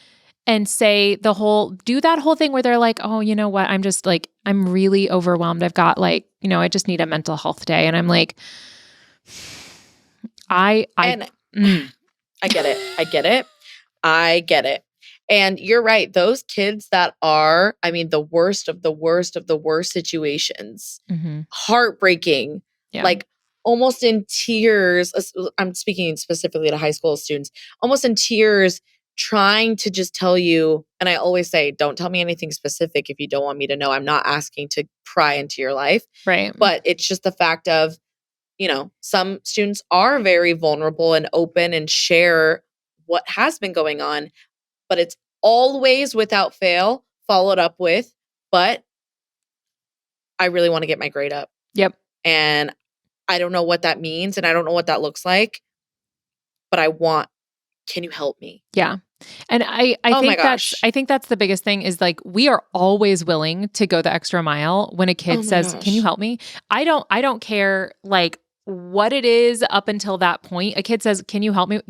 and say do that whole thing where they're like, oh, you know what? I'm just like, I'm really overwhelmed. I've got like, I just need a mental health day. And I'm like, I get it. I get it. And you're right. Those kids that are, the worst of the worst of the worst situations, heartbreaking, like almost in tears. I'm speaking specifically to high school students, almost in tears, trying to just tell you. And I always say, don't tell me anything specific if you don't want me to know. I'm not asking to pry into your life. Right. But it's just the fact of, some students are very vulnerable and open and share what has been going on. But it's always without fail followed up with, but I really want to get my grade up. Yep. And I don't know what that means and I don't know what that looks like, but can you help me? Yeah. And I think that's the biggest thing is like, we are always willing to go the extra mile when a kid says, can you help me? I don't care like what it is up until that point. A kid says, can you help me?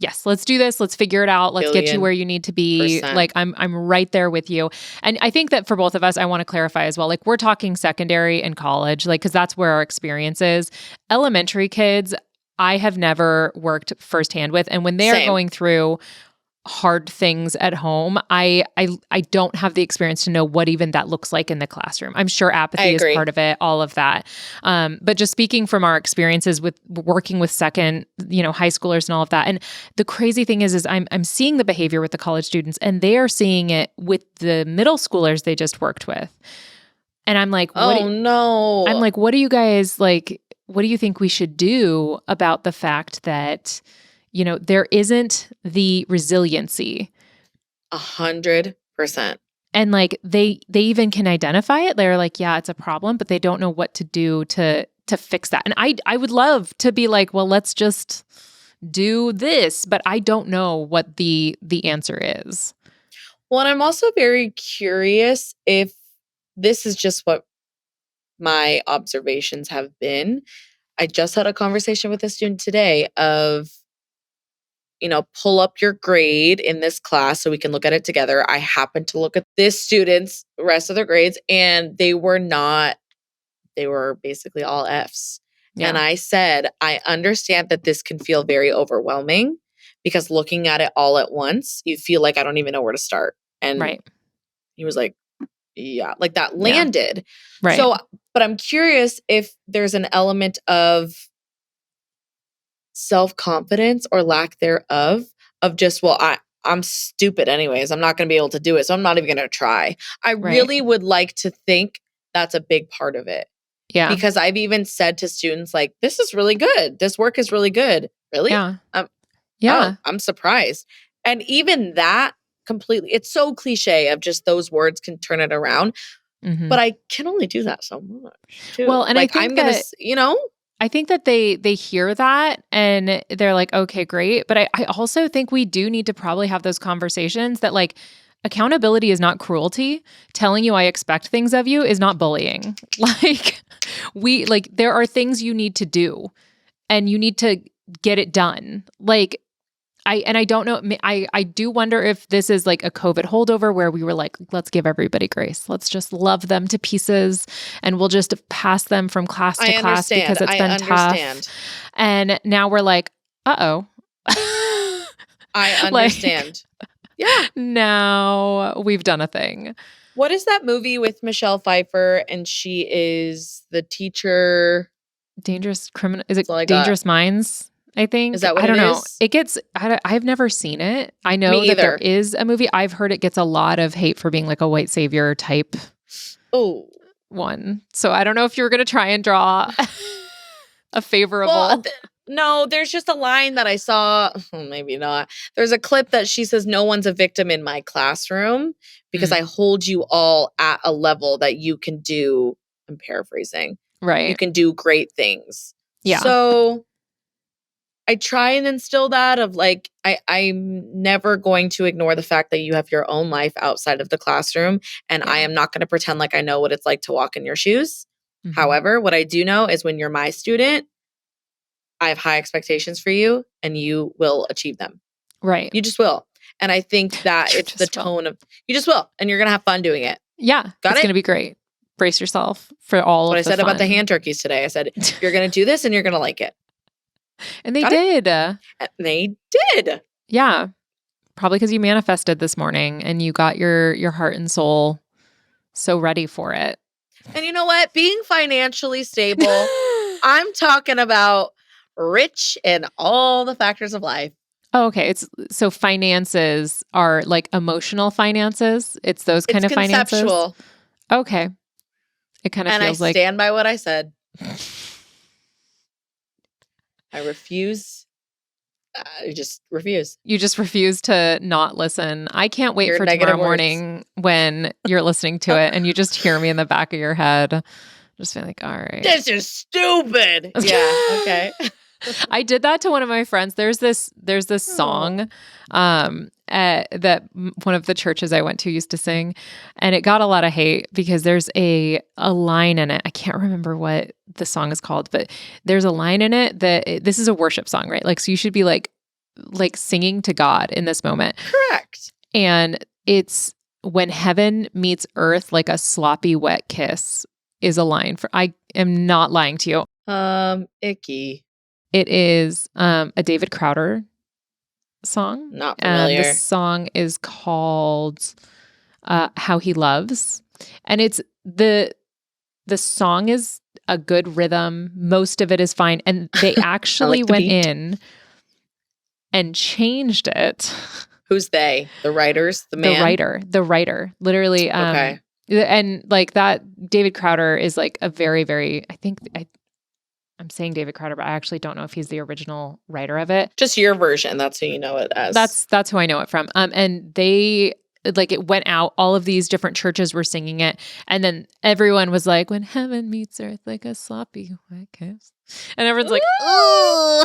Yes, let's do this. Let's figure it out. Let's get you where you need to be. Like, I'm right there with you. And I think that for both of us, I want to clarify as well, like, we're talking secondary and college, like, because that's where our experience is. Elementary kids, I have never worked firsthand with. And when they're going through hard things at home, I don't have the experience to know what even that looks like in the classroom. I'm sure apathy is part of it, all of that. But just speaking from our experiences with working with second, high schoolers and all of that. And the crazy thing is I'm seeing the behavior with the college students and they are seeing it with the middle schoolers they just worked with. And I'm like, no. I'm like, what do you guys like? What do you think we should do about the fact that there isn't the resiliency? 100%. And like they even can identify it. They're like, yeah, it's a problem, but they don't know what to do to fix that. And I would love to be like, well, let's just do this, but I don't know what the answer is. Well, and I'm also very curious if this is just what my observations have been. I just had a conversation with a student today of, pull up your grade in this class so we can look at it together. I happened to look at this student's rest of their grades and they were basically all Fs. Yeah. And I said, I understand that this can feel very overwhelming because looking at it all at once, you feel like I don't even know where to start. And he was like, yeah, like that landed. Yeah. Right. So, but I'm curious if there's an element of self-confidence or lack thereof of just, well, I'm stupid anyways. I'm not going to be able to do it. So I'm not even going to try. I really would like to think that's a big part of it. Yeah. Because I've even said to students like, this is really good. This work is really good. Really? Yeah. I'm surprised. And even that completely, it's so cliche of just those words can turn it around. Mm-hmm. But I can only do that so much too. Well, and like, I think I'm going to, I think that they hear that and they're like, okay, great. But I also think we do need to probably have those conversations that like accountability is not cruelty. Telling you I expect things of you is not bullying. Like there are things you need to do and you need to get it done. Like I don't know. I do wonder if this is like a COVID holdover where we were like, let's give everybody grace. Let's just love them to pieces and we'll just pass them from class to class because it's been tough. And now we're like, uh-oh. I understand. Yeah. Now we've done a thing. What is that movie with Michelle Pfeiffer and she is the teacher? Dangerous Criminal. Is it Dangerous Minds? I think. Is that what I don't know. is? It gets, I've never seen it. I know that there is a movie. I've heard it gets a lot of hate for being like a white savior type one. So I don't know if you were going to try and draw a favorable. Well, no, there's just a line that I saw. Maybe not. There's a clip that she says, no one's a victim in my classroom because I hold you all at a level that you can do. I'm paraphrasing. Right. You can do great things. Yeah. So I try and instill that of like, I'm never going to ignore the fact that you have your own life outside of the classroom. And I am not going to pretend like I know what it's like to walk in your shoes. Mm-hmm. However, what I do know is when you're my student, I have high expectations for you and you will achieve them. Right. You just will. And I think that it's the tone of, you just will. And you're going to have fun doing it. Yeah. It's going to be great. Brace yourself for all of the fun. What I said about the hand turkeys today. I said, you're going to do this and you're going to like it. And they did. They did. Yeah. Probably because you manifested this morning and you got your heart and soul so ready for it. And you know what? Being financially stable, I'm talking about rich in all the factors of life. Oh, okay. So finances are like emotional finances. It's those kind of finances. Conceptual. Okay. It kind of feels like. And I stand by what I said. I refuse. I just refuse. You just refuse to not listen. I can't wait for tomorrow morning when you're listening to it and you just hear me in the back of your head. Just being like, all right. This is stupid. Yeah. Okay. I did that to one of my friends. There's this song that one of the churches I went to used to sing, and it got a lot of hate because there's a line in it. I can't remember what the song is called, but there's a line in it that this is a worship song, right? Like, so you should be like singing to God in this moment. Correct. And it's when heaven meets earth like a sloppy wet kiss is a line for, I am not lying to you. Icky. It is a David Crowder song. Not familiar. The song is called How He Loves. And it's the song is a good rhythm. Most of it is fine. And they actually went in and changed it. Who's they? The writers? The man? The writer. Literally. Okay. And like that, David Crowder is like a very, very, I'm saying David Crowder, but I actually don't know if he's the original writer of it. Just your version. That's who you know it as. That's who I know it from. And they like it went out. All of these different churches were singing it, and then everyone was like, "When heaven meets earth, like a sloppy wet kiss," and everyone's like, "Oh,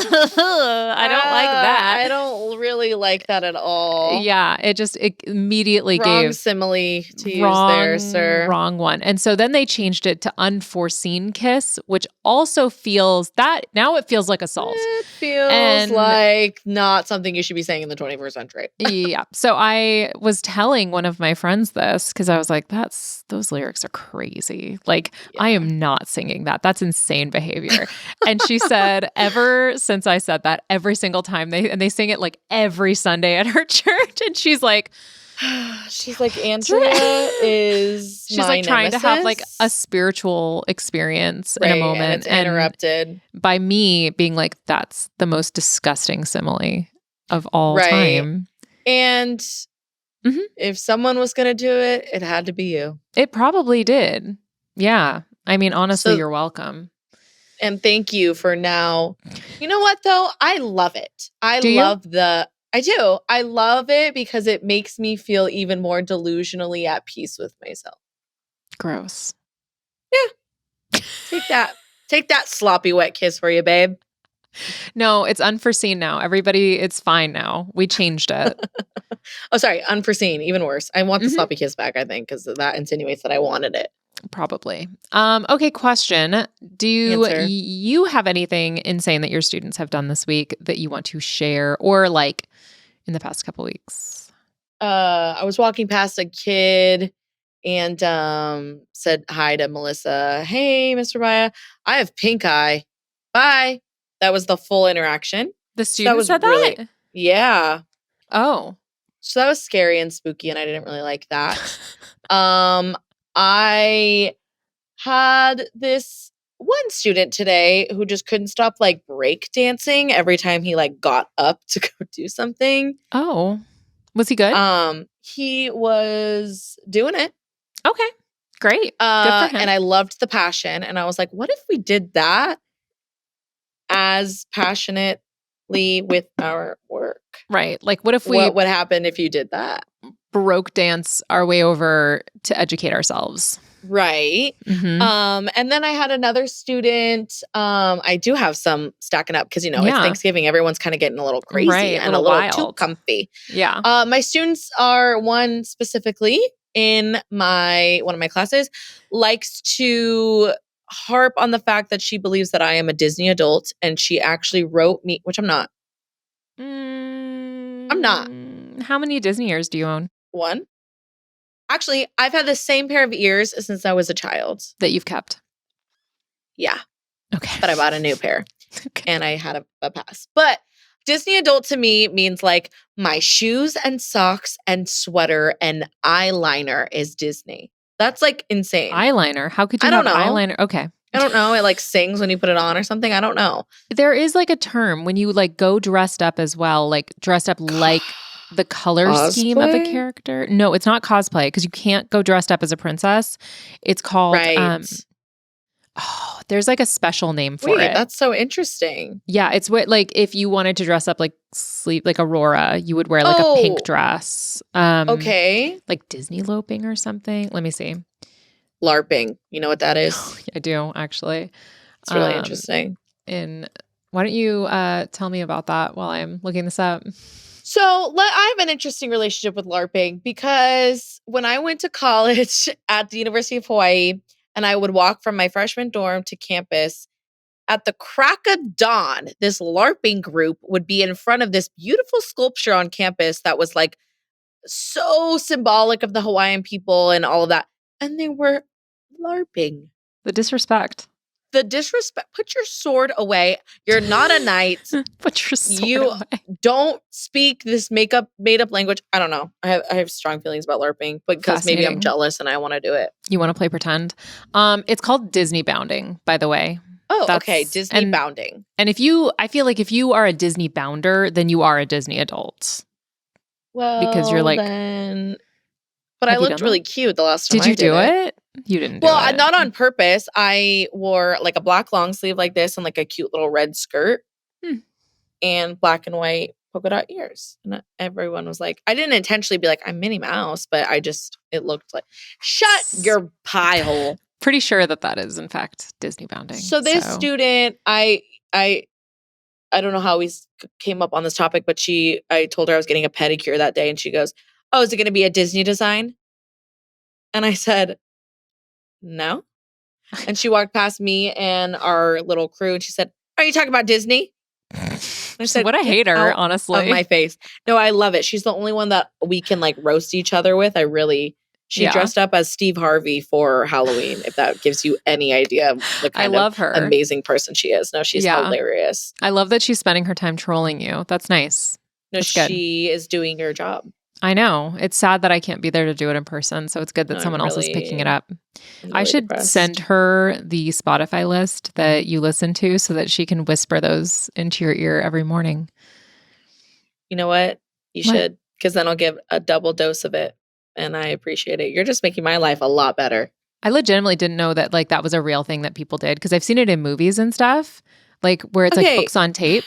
I don't like that. I don't really like that at all." Yeah, it immediately gave simile to use there, sir. Wrong one. And so then they changed it to unforeseen kiss, which also feels that now it feels like assault. It feels like not something you should be saying in the 21st century. Yeah. So I was telling one of my friends this because I was like, those lyrics are crazy. Like, I am not singing that. That's insane behavior. And she said, ever since I said that, every single time they sing it like every Sunday at her church. And she's like, Andrea is she's like trying to have like a spiritual experience in a moment. And it's interrupted by me being like, that's the most disgusting simile of all time. And if someone was going to do it, it had to be you. It probably did. Yeah. I mean, honestly, you're welcome. And thank you for now. You know what, though? I love it. I do. I love it because it makes me feel even more delusionally at peace with myself. Gross. Yeah. Take that. Take that sloppy wet kiss for you, babe. No, it's unforeseen now. Everybody, it's fine now. We changed it. Oh, sorry. Unforeseen. Even worse. I want the sloppy kiss back, I think, because that insinuates that I wanted it. Probably. Okay, question. Do you have anything insane that your students have done this week that you want to share, or like in the past couple weeks? I was walking past a kid and said hi to Melissa. Hey, Mr. Baya, I have pink eye. Bye. That was the full interaction. The student said that? Yeah. Oh. So that was scary and spooky, and I didn't really like that. I had this one student today who just couldn't stop like break dancing every time he like got up to go do something. Oh. Was he good? He was doing it. Okay. Great. Good for him. And I loved the passion. And I was like, what if we did that as passionately with our work? Right. Like what if we what would happen if you did that? Baroque dance our way over to educate ourselves. Right. Mm-hmm. And then I had another student. I do have some stacking up because, it's Thanksgiving. Everyone's kind of getting a little crazy and a little too comfy. Yeah. My students are one specifically in one of my classes likes to harp on the fact that she believes that I am a Disney adult, and she actually wrote me, which I'm not. I'm not. How many Disney ears do you own? One. Actually, I've had the same pair of ears since I was a child. That you've kept? Yeah. Okay. But I bought a new pair. Okay. And I had a pass. But Disney adult to me means like my shoes and socks and sweater and eyeliner is Disney. That's like insane. Eyeliner? How could you have eyeliner? Okay. I don't know. It like sings when you put it on or something. I don't know. There is like a term when you like go dressed up as well, like dressed up like the color scheme of a character. No, it's not cosplay because you can't go dressed up as a princess. It's called there's like a special name for it. That's so interesting. Yeah, it's what like if you wanted to dress up like Aurora, you would wear like a pink dress. Okay. Like Disney loping or something. Let me see. LARPing. You know what that is? I do, actually. It's really interesting. Why don't you tell me about that while I'm looking this up? So I have an interesting relationship with LARPing because when I went to college at the University of Hawaii and I would walk from my freshman dorm to campus, at the crack of dawn, this LARPing group would be in front of this beautiful sculpture on campus that was like so symbolic of the Hawaiian people and all of that. And they were LARPing. The disrespect. Put your sword away. You're not a knight. Put your sword away. Don't speak this made up language. I don't know. I have strong feelings about LARPing because maybe I'm jealous and I want to do it. You want to play pretend? It's called Disney bounding, by the way. Oh, okay. Disney bounding. And I feel like if you are a Disney bounder, then you are a Disney adult. Well, because you're like, then... But I looked really cute the last time I did do it. You didn't do it. Well, not on purpose. I wore like a black long sleeve like this and like a cute little red skirt and black and white polka dot ears. And everyone was like, I didn't intentionally be like, I'm Minnie Mouse, but it looked like, shut your pie hole. Pretty sure that is in fact Disney bounding. So this student, I don't know how we came up on this topic, but I told her I was getting a pedicure that day and she goes, oh, is it going to be a Disney design? And I said, no. And she walked past me and our little crew and she said, are you talking about Disney? I said, what a hater, honestly. Of my face. No, I love it. She's the only one that we can like roast each other with. She dressed up as Steve Harvey for Halloween, if that gives you any idea of the kind of amazing person she is. No, she's hilarious. I love that she's spending her time trolling you. That's nice. No, she is doing her job. I know. It's sad that I can't be there to do it in person, so it's good that someone else is picking it up. I should send her the Spotify list that you listen to so that she can whisper those into your ear every morning. You know what? You should, because then I'll give a double dose of it, and I appreciate it. You're just making my life a lot better. I legitimately didn't know that like that was a real thing that people did, because I've seen it in movies and stuff, like where it's like books on tape,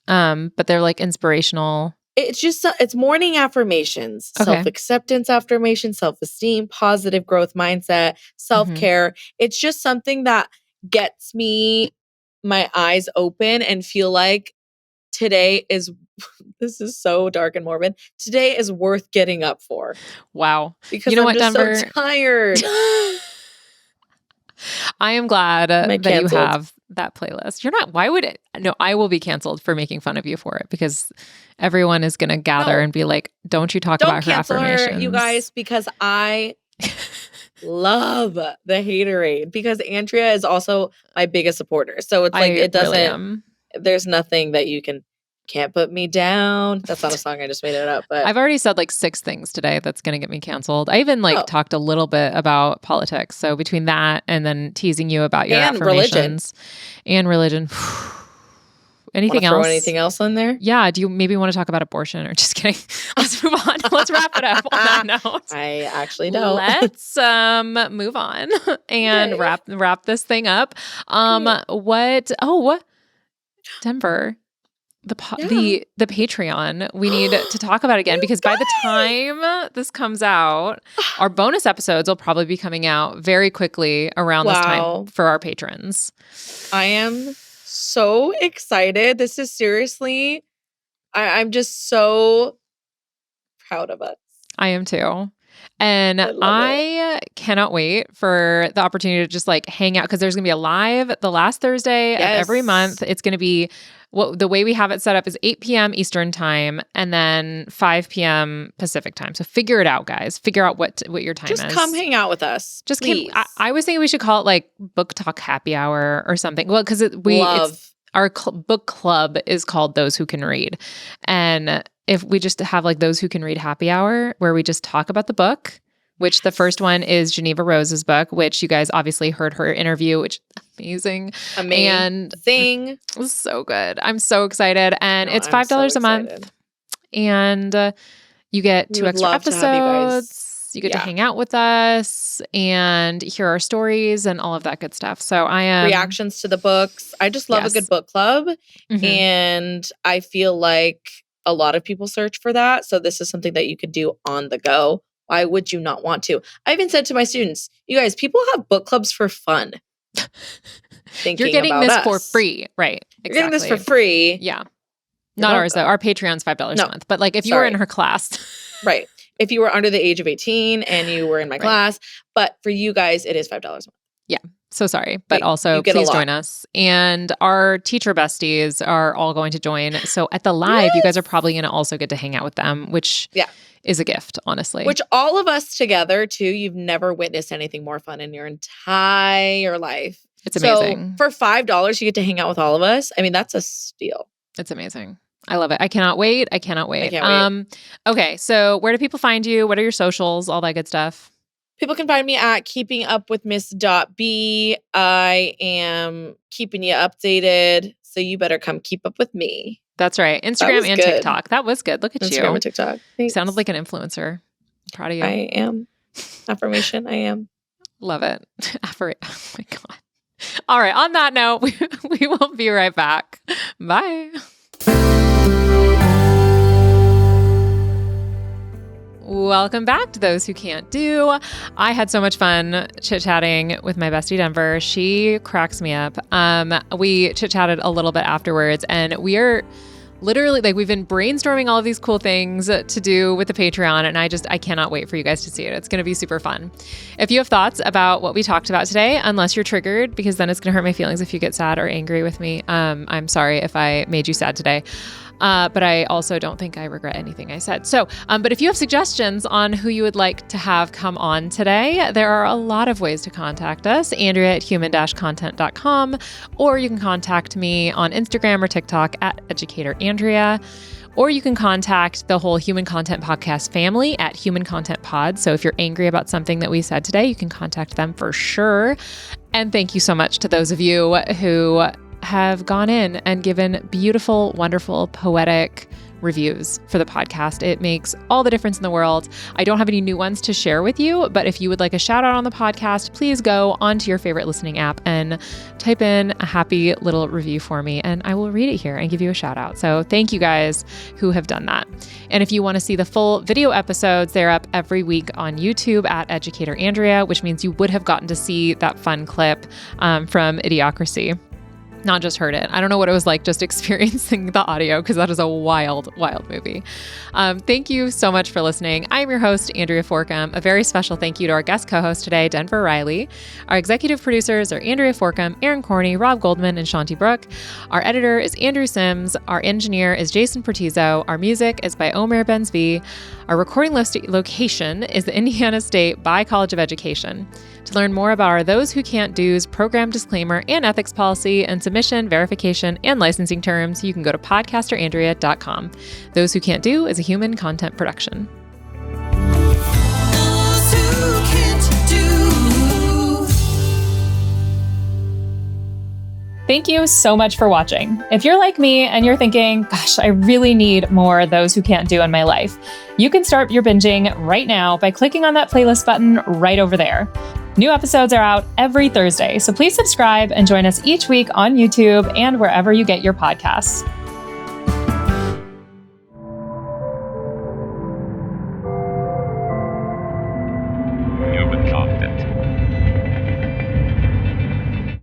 but they're like inspirational. It's just, it's morning affirmations, self-acceptance affirmations, self-esteem, positive growth mindset, self-care. It's just something that gets me my eyes open and feel like today is this is so dark and morbid. Today is worth getting up for. Wow. Because you know I'm what, just Denver? so tired. I am glad that canceled? You have that playlist. You're not. Why would it? No, I will be canceled for making fun of you for it because everyone is going to gather and be like, "Don't you talk about her affirmations, her, you guys?" Because I love the haterade. Because Andrea is also my biggest supporter. So it's like it doesn't. Really there's nothing that you can't put me down. That's not a song. I just made it up. But I've already said like 6 things today that's going to get me canceled. I even talked a little bit about politics. So between that and then teasing you about your affirmations and religion. Anything else? Throw anything else in there? Yeah. Do you maybe want to talk about abortion or just kidding? Let's move on. Let's wrap it up on that note. I actually don't. Let's move on and wrap this thing up. Denver. The Patreon we need to talk about again because by the time this comes out, our bonus episodes will probably be coming out very quickly around this time for our patrons. I am so excited. This is seriously, I'm just so proud of us. I am too. And I cannot wait for the opportunity to just like hang out because there's going to be a live the last Thursday of every month. It's going to be the way we have it set up is 8 p.m. Eastern time and then 5 p.m. Pacific time. So figure it out, guys. Figure out what your time is. Just come hang out with us. Just please. I was thinking we should call it like book talk happy hour or something. Well, because our book club is called Those Who Can Read. And if we just have like Those Who Can Read happy hour where we just talk about the book, which the first one is Geneva Rose's book, which you guys obviously heard her interview, which amazing. And it was so good. I'm so excited. And it's $5 a month. And you get 2 extra episodes. You get to hang out with us and hear our stories and all of that good stuff. So I am reactions to the books. I just love a good book club. Mm-hmm. And I feel like a lot of people search for that. So this is something that you could do on the go. Why would you not want to? I even said to my students, you guys, people have book clubs for fun. You're getting this for free. Right. Exactly. You're getting this for free. Yeah. Not ours though. Our Patreon's $5 a month. But like if you were in her class. Right. If you were under the age of 18 and you were in my class. But for you guys, it is $5 a month. Yeah. So sorry. But also please join us. And our teacher besties are all going to join. So at the live, you guys are probably going to also get to hang out with them, which is a gift, honestly. Which all of us together too, you've never witnessed anything more fun in your entire life. It's amazing. So for $5, you get to hang out with all of us. I mean, that's a steal. It's amazing. I love it. I cannot wait. I can't wait. Okay. So where do people find you? What are your socials? All that good stuff. People can find me at keepingupwithmiss.b. I am keeping you updated. So you better come keep up with me. That's right. Instagram and TikTok. That was good. Look at you. Instagram and TikTok. Thanks. Sounded like an influencer. I'm proud of you. I am. Affirmation. I am. Love it. Oh my God. All right. On that note, we will be right back. Bye. Welcome back to Those Who Can't Do. I had so much fun chit-chatting with my bestie Denver. She cracks me up. We chit-chatted a little bit afterwards, and we are literally like we've been brainstorming all of these cool things to do with the Patreon, and I cannot wait for you guys to see it. It's going to be super fun. If you have thoughts about what we talked about today, unless you're triggered, because then it's going to hurt my feelings if you get sad or angry with me. I'm sorry if I made you sad today. But I also don't think I regret anything I said. So, but if you have suggestions on who you would like to have come on today, there are a lot of ways to contact us. Andrea at human-content.com, or you can contact me on Instagram or TikTok at educatorandrea, or you can contact the whole Human Content Podcast family at Human Content Pod. So if you're angry about something that we said today, you can contact them for sure. And thank you so much to those of you who have gone in and given beautiful, wonderful, poetic reviews for the podcast. It makes all the difference in the world. I don't have any new ones to share with you, but if you would like a shout out on the podcast, please go onto your favorite listening app and type in a happy little review for me, and I will read it here and give you a shout out. So thank you guys who have done that. And if you want to see the full video episodes, they're up every week on YouTube at Educator Andrea, which means you would have gotten to see that fun clip from Idiocracy. Not just heard it. I don't know what it was like just experiencing the audio, because that is a wild, wild movie. Thank you so much for listening. I'm your host, Andrea Forkham. A very special thank you to our guest co-host today, Denver Riley. Our executive producers are Andrea Forkham, Aaron Corney, Rob Goldman, and Shanti Brooke. Our editor is Andrew Sims. Our engineer is Jason Pertizo. Our music is by Omer Benzvi. Our recording location is the Indiana State By College of Education. To learn more about our Those Who Can't Do's program disclaimer and ethics policy and submission, verification, and licensing terms, you can go to podcasterandrea.com. Those Who Can't Do is a human content production. Those Who Can't Do. Thank you so much for watching. If you're like me and you're thinking, gosh, I really need more Those Who Can't Do in my life, you can start your binging right now by clicking on that playlist button right over there. New episodes are out every Thursday, so please subscribe and join us each week on YouTube and wherever you get your podcasts.